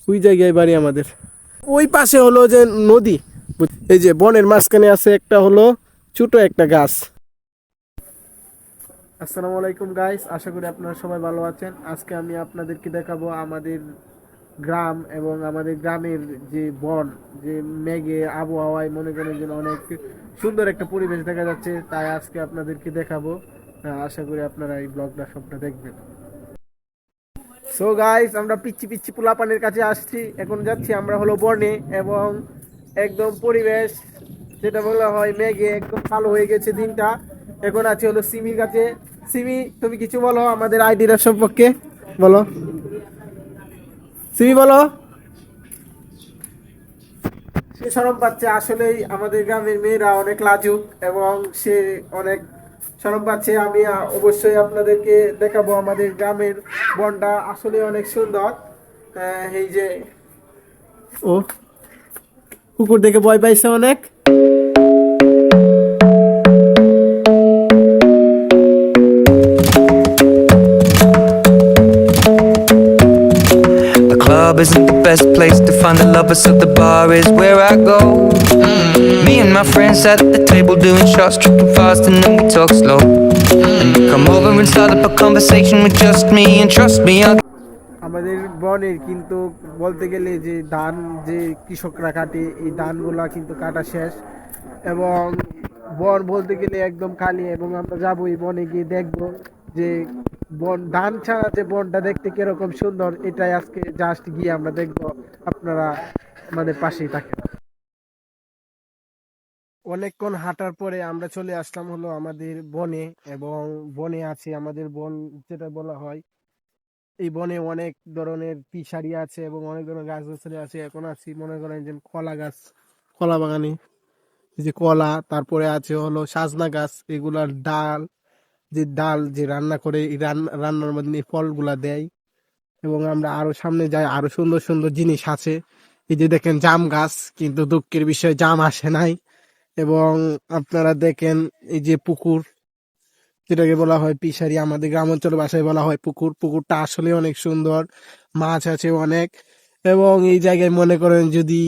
ওই জায়গায় বাড়ি আমাদের। ওই পাশে হলো যে নদী, এই যে বনের মাঝখানে আছে একটা হলো ছোট একটা গাছ। আসসালামু আলাইকুম গাইস, আশা করি আপনারা সবাই ভালো আছেন। আজকে আমি আপনাদেরকে দেখাবো আমাদের গ্রাম এবং আমাদের গ্রামের যে বন, যে মেঘে আবহাওয়ায় মনে করেন যে অনেক সুন্দর একটা পরিবেশ দেখা যাচ্ছে, তাই আজকে আপনাদেরকে দেখাবো। আশা করি আপনারা এই ব্লগটা সবটা দেখবেন। সো গাইস, আমরা পিচ্ছি পিচ্ছি পোলাপানের কাছে আসছি, এখন যাচ্ছি আমরা হলো বনে, এবং একদম পরিবেশ যেটা বলা হয় মেঘে একদম কালো হয়ে গেছে দিনটা। এখন আছে হলো সিমির কাছে। সিমি, তুমি কিছু বলো আমাদের আইডিয়া সম্পর্কে, বলো সিমি, বলো। সে শরম পাচ্ছে, আসলেই আমাদের গ্রামের মেয়েরা অনেক লাজুক এবং সে অনেক শরম পাচ্ছে। আমি অবশ্যই আপনাদেরকে দেখাবো আমাদের গ্রামের বনটা আসলে অনেক সুন্দর। এই যে ও কুকুর দেখে ভয় পাইছে অনেক। The club isn't the best place to find the lovers, so the bar is where I go. Me and my friends at the table doing shots, tripping fast and then we talk slow. And you come over and start up a conversation with just me, and trust me, I'll আমাদের বনের কিন্তু বলতে গেলে যে ধান যে কৃষকরা কাটে, এই ধানগুলা কিন্তু কাটা শেষ, এবং বন বলতে গেলে একদম খালি। এবং আমরা যাবো এই বনে গিয়ে দেখবো যে বন ধান ছাড়া যে বনটা দেখতে কিরকম সুন্দর, এটাই আজকে জাস্ট গিয়ে আমরা দেখবো। আপনারা আমাদের পাশেই থাকেন। অনেকক্ষণ হাঁটার পরে আমরা চলে আসলাম হলো আমাদের বনে, এবং বনে আছে আমাদের বন যেটা বলা হয়। এই বনে অনেক ধরনের ফিশারি আছে এবং অনেক ধরনের গাছ গাছালি আছে। এখন আছি মনে করেন যে কলা গাছ, কলা বাগানে। এই যে কলা, তারপরে আছে হলো সাজনা গাছ, এগুলার ডাল, যে ডাল যে রান্না করে এই রান্নার মধ্যে এই ফলগুলা দেয়। এবং আমরা আরো সামনে যাই, আরো সুন্দর সুন্দর জিনিস আছে। এই যে দেখেন জাম গাছ, কিন্তু দুঃখের বিষয় জাম আসে নাই। এবং আপনারা দেখেন এই যে পুকুর, যেটাকে বলা হয় পিশারি, আমাদের গ্রাম অঞ্চলের ভাষায় বলা হয় পুকুর। পুকুরটা আসলে অনেক সুন্দর, মাছ আছে অনেক। এবং এই জায়গায় মনে করেন যদি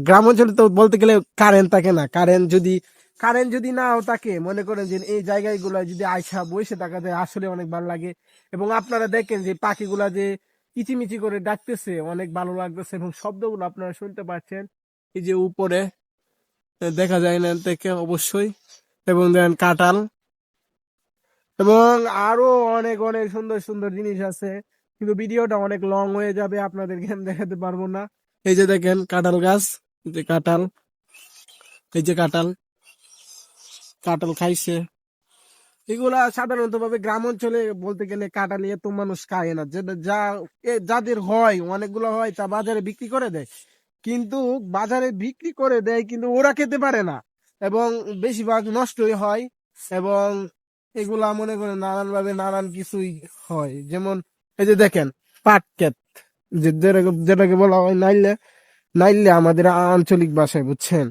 গ্রাম অঞ্চলে তো বলতে গেলে কারেন্ট থাকে না, কারেন্ট যদি নাও থাকে, মনে করেন যে এই জায়গাগুলো যদি আইসা বসে থাকা যায় আসলে অনেক ভালো লাগে। এবং আপনারা দেখেন যে পাখিগুলা যে কিচিমিচি করে ডাকতেছে, অনেক ভালো লাগতেছে, এবং শব্দগুলো আপনারা শুনতে পাচ্ছেন। এই যে উপরে দেখা যায় না থেকে অবশ্যই। এবং দেখেন কাঁঠাল, এবং আরো অনেক অনেক সুন্দর সুন্দর জিনিস আছে, কিন্তু ভিডিওটা অনেক লং হয়ে যাবে, আপনাদেরকে আমি দেখাতে পারবো না। এই যে দেখেন কাঁঠাল গাছ, এই যে কাঁঠাল, এই যে কাঁঠাল, কাঁঠাল খাইছে। এগুলা সাধারণত ভাবে গ্রাম অঞ্চলে বলতে গেলে কাঁঠাল এত মানুষ খায় না, যেটা যাদের হয় অনেকগুলো হয় তা বাজারে বিক্রি করে দেয়। কিন্তু বাজারে বিক্রি করে দেয় কিন্তু ওরা খেতে পারে না, এবং বেশিরভাগ নষ্টই হয়। এবং এগুলা মনে করেন নানান ভাবে নানান কিছুই হয়, যেমন এই যে দেখেন পাট ক্ষেত, যেটাকে বলা হয় নাইলে, নাইলে আমাদের আঞ্চলিক ভাষায়, বুঝছেন।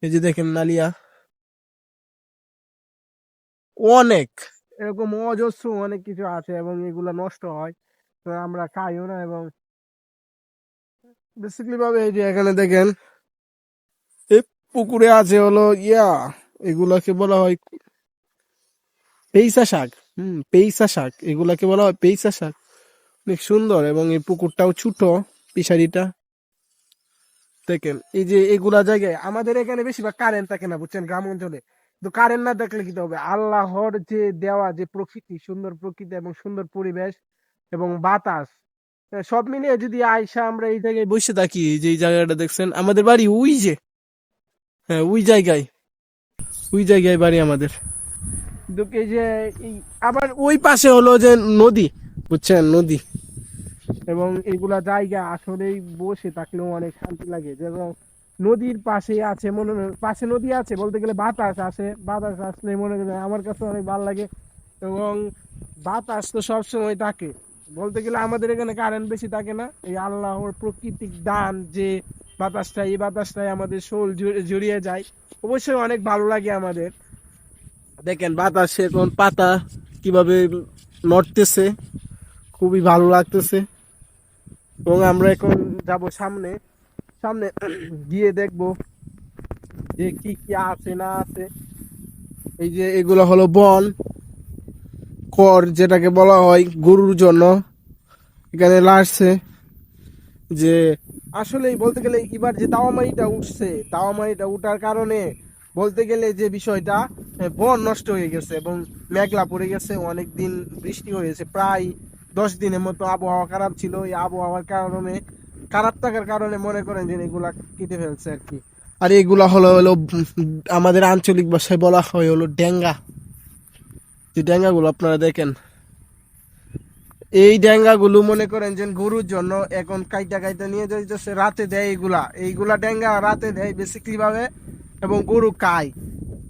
এই যে দেখেন নালিয়া, অনেক এরকম অজস্র অনেক কিছু আছে, এবং এগুলা নষ্ট হয়, তো আমরা খাইও না। এবং বেসিক্যালি ভাবে এই যে এখানে দেখেন এই পুকুরে আছে হলো এগুলাকে বলা হয় পেইসা শাক। পেইসা শাক, এগুলাকে বলা হয় পেইসা শাক। অনেক সুন্দর, এবং এই পুকুরটাও ছোট, পিশারিটা দেখেন। এই যে এগুলা জায়গায় আমাদের এখানে বেশিরভাগ কারেন্ট থাকে না, বুঝছেন, গ্রাম অঞ্চলে। তো কারেন্ট না দেখলে কি হবে, আল্লাহর যে দেওয়া যে প্রকৃতি, সুন্দর প্রকৃতি এবং সুন্দর পরিবেশ এবং বাতাস, সব মিলিয়ে যদি আয়সা আমরা এই জায়গায় বসে থাকি, যে এই জায়গাটা দেখছেন আমাদের বাড়ি ওই যে, হ্যাঁ ওই জায়গায় বাড়ি আমাদের। কিন্তু এই যে এই আবার ওই পাশে হলো যে নদী, বুঝছেন, নদী। এবং এগুলা জায়গা আসলেই বসে থাকলেও অনেক শান্তি লাগে। যেমন নদীর পাশে আছে, পাশে নদী আছে বলতে গেলে বাতাস আসে, বাতাস আসলে মনে করেন আমার কাছে অনেক ভালো লাগে। এবং বাতাস তো সবসময় থাকে, বলতে গেলে আমাদের এখানে কারেন্ট বেশি থাকে না, এই আল্লাহর প্রাকৃতিক দান যে বাতাসটা, এই বাতাসটাই আমাদের শোল জুড়িয়ে যায়। অবশ্যই অনেক ভালো লাগে আমাদের। দেখেন বাতাসে কোন পাতা কিভাবে নড়তেছে, খুবই ভালো লাগতেছে। এবং আমরা এখন যাব সামনে সামনে গিয়ে দেখব যে কি কি আছে না আছে। এই যে এগুলো হলো বন কর, যেটাকে বলা হয় গরুর জন্য। এখানে লাগছে যে আসলেই বলতে গেলে এবার যে তাওয়ামারিটা উঠছে, তাওয়ামারিটা উঠার কারণে বলতে গেলে যে বিষয়টা বন নষ্ট হয়ে গেছে এবং মেঘলা পড়ে গেছে। অনেক দিন বৃষ্টি হয়েছে, প্রায় 10 দিনের মতো আবহাওয়া খারাপ ছিল। এই আবহাওয়ার কারণে, খারাপ থাকার কারণে মনে করেন যে এগুলা কেটে ফেলছে আর কি। আর এগুলা হলো হলো আমাদের আঞ্চলিক ভাষায় বলা হয় হলো ডেঙ্গা। যে ডেঙ্গাগুলো আপনারা দেখেন, এই ডেঙ্গাগুলো মনে করেন যে গরুর জন্য এখন কাইটা কাইটা নিয়ে যাইতেছে, রাতে দেয় এইগুলা এইগুলা ডেঙ্গা রাতে দেয় বেসিকলি ভাবে, এবং গরু খায়।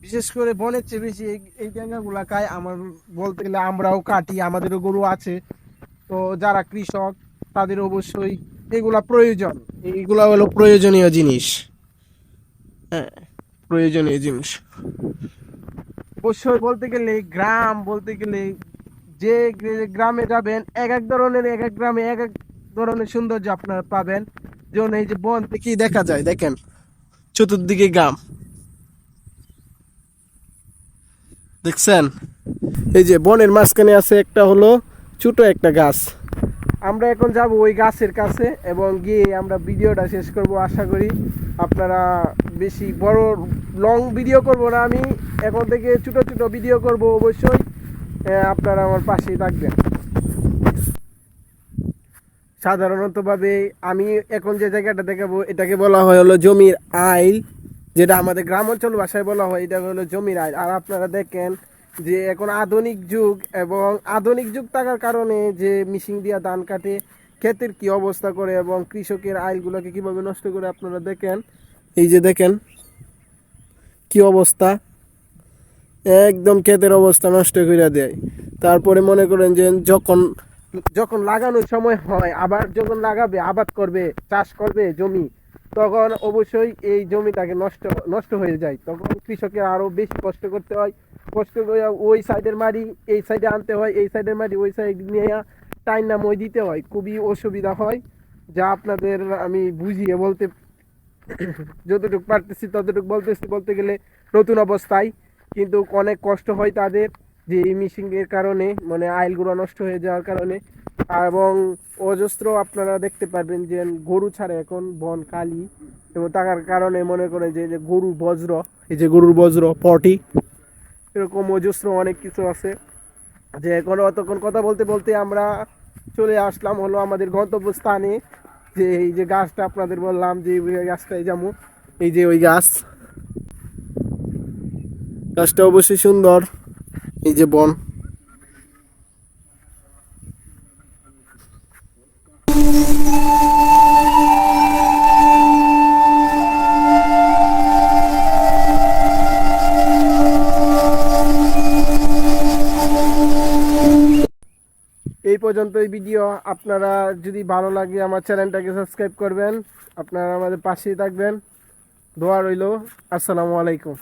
বিশেষ করে বনের চেয়ে বেশি এই ডেঙ্গাগুলা খায়। আমার বলতে গেলে আমরাও কাটি, আমাদেরও গরু আছে। তো যারা কৃষক তাদের অবশ্যই এগুলা প্রয়োজন। এইগুলা হলো প্রয়োজনীয় জিনিস। হ্যাঁ, প্রয়োজনীয় জিনিস। অবশ্যই বলতে গেলে গ্রাম বলতে গেলে যে গ্রামে যাবেন, এক এক ধরনের, এক এক গ্রামে এক এক ধরনের সৌন্দর্য আপনারা পাবেন। যেমন এই যে বন থেকেই দেখা যায়, দেখেন চতুর্দিকে গ্রাম, দেখছেন? এই যে বনের মাঝখানে আছে একটা হলো ছোট একটা গাছ। আমরা এখন যাব ওই গাছের কাছে এবং গিয়ে আমরা ভিডিওটা শেষ করব। আশা করি আপনারা, বেশি বড় লং ভিডিও করব না আমি, এখন থেকে ছোট ছোট ভিডিও করব। অবশ্যই আপনারা আমার পাশেই থাকবেন। সাধারণত ভাবে আমি এখন যে জায়গাটা দেখাবো এটাকে বলা হয় হলো জমির আইল, যেটা আমাদের গ্রাম অঞ্চল ভাষায় বলা হয় এটা হলো জমির আইল। আর আপনারা দেখেন যে এখন আধুনিক যুগ, এবং আধুনিক যুগ থাকার কারণে যে মেশিন দিয়া ধান কাটে, ক্ষেতের কি অবস্থা করে এবং কৃষকের আইলগুলোকে কিভাবে নষ্ট করে আপনারা দেখেন। এই যে দেখেন কি অবস্থা, একদম ক্ষেতের অবস্থা নষ্ট করে দেয়। তারপরে মনে করেন যে যখন যখন লাগানোর সময় হয়, আবার যখন লাগাবে, আবাদ করবে, চাষ করবে জমি, তখন অবশ্যই এই জমিটাকে নষ্ট নষ্ট হয়ে যায়। তখন কৃষকের আরো বেশি কষ্ট করতে হয়। কষ্ট করে ওই সাইডের মাটি এই সাইডে আনতে হয়, এই সাইডের মাটি ওই সাইড নিয়ে টাইম না মই দিতে হয়, খুবই অসুবিধা হয়। যা আপনাদের আমি বুঝিয়ে বলতে যতটুকু পারতেছি ততটুকু বলতেছি। বলতে গেলে নতুন অবস্থায় কিন্তু অনেক কষ্ট হয় তাদের, যে এই মিশিংয়ের কারণে, মানে আইলগুলো নষ্ট হয়ে যাওয়ার কারণে। এবং অজস্র আপনারা দেখতে পারবেন যে গরু ছাড়া এখন বন খালি, এবং থাকার কারণে মনে করেন যে যে গরুর বজ্র, এই যে গরুর বজ্র পটি, এরকম অজস্র অনেক কিছু আছে। যে এখন অতক্ষণ কথা বলতে বলতে আমরা চলে আসলাম হলো আমাদের গন্তব্যস্থানে। যে এই যে গাছটা আপনাদের বললাম যে ওই গাছটাই যাবো, এই যে ওই গাছ, গাছটা অবশ্যই সুন্দর। এই যে বন, এই পর্যন্ত এই ভিডিও। আপনারা যদি ভালো লাগে আমার চ্যানেলটাকে সাবস্ক্রাইব করবেন, আপনারা আমাদের পাশেই থাকবেন। দোয়া রইল। আসসালামু আলাইকুম।